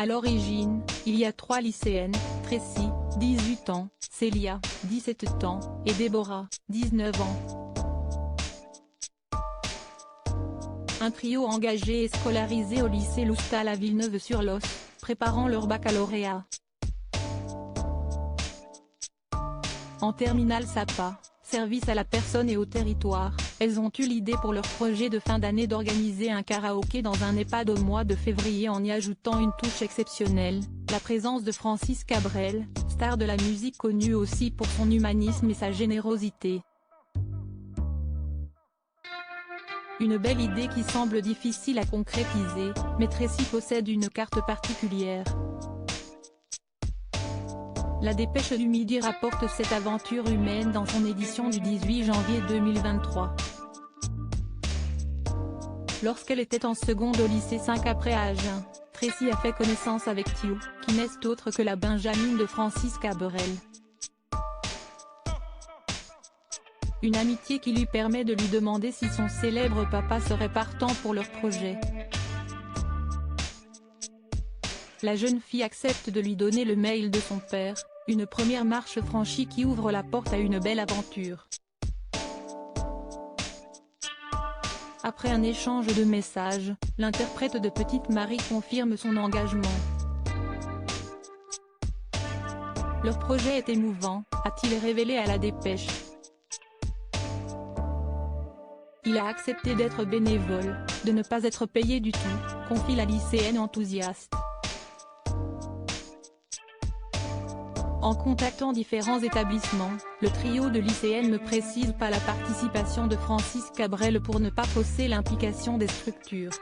À l'origine, il y a 3 lycéennes, Tracy, 18 ans, Célia, 17 ans, et Déborah, 19 ans. Un trio engagé et scolarisé au lycée Loustal à Villeneuve-sur-Lot, préparant leur baccalauréat. En terminale SAPA, service à la personne et au territoire, elles ont eu l'idée pour leur projet de fin d'année d'organiser un karaoké dans un EHPAD au mois de février en y ajoutant une touche exceptionnelle, la présence de Francis Cabrel, star de la musique connu aussi pour son humanisme et sa générosité. Une belle idée qui semble difficile à concrétiser, mais Tracy possède une carte particulière. La Dépêche du Midi rapporte cette aventure humaine dans son édition du 18 janvier 2023. Lorsqu'elle était en seconde au lycée 5 après à Agen, Tracy a fait connaissance avec Thio, qui n'est autre que la Benjamine de Francis Cabrel. Une amitié qui lui permet de lui demander si son célèbre papa serait partant pour leur projet. La jeune fille accepte de lui donner le mail de son père, une première marche franchie qui ouvre la porte à une belle aventure. Après un échange de messages, l'interprète de Petite Marie confirme son engagement. Leur projet est émouvant, a-t-il révélé à la Dépêche. Il a accepté d'être bénévole, de ne pas être payé du tout, confie la lycéenne enthousiaste. En contactant différents établissements, le trio de lycéennes ne précise pas la participation de Francis Cabrel pour ne pas fausser l'implication des structures.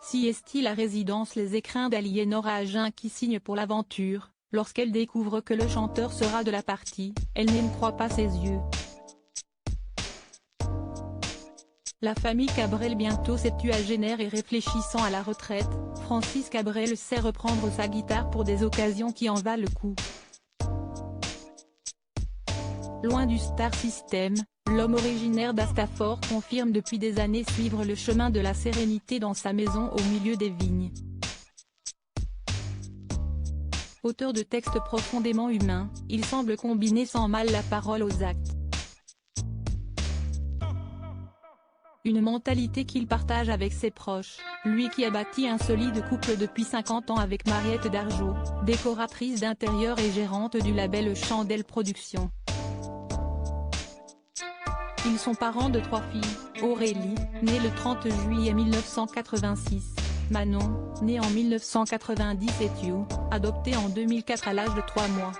Si est-il la résidence Les Écrins d'Aliénor à Agen qui signe pour l'aventure, lorsqu'elle découvre que le chanteur sera de la partie, elle ne croit pas ses yeux. La famille Cabrel bientôt septuagénaire et réfléchissant à la retraite, Francis Cabrel sait reprendre sa guitare pour des occasions qui en valent le coup. Loin du star system, l'homme originaire d'Astafort confirme depuis des années suivre le chemin de la sérénité dans sa maison au milieu des vignes. Auteur de textes profondément humains, il semble combiner sans mal la parole aux actes. Une mentalité qu'il partage avec ses proches, lui qui a bâti un solide couple depuis 50 ans avec Mariette Dargeau, décoratrice d'intérieur et gérante du label Chandelle Productions. Ils sont parents de 3 filles, Aurélie, née le 30 juillet 1986, Manon, née en 1990 et Thio, adopté en 2004 à l'âge de 3 mois.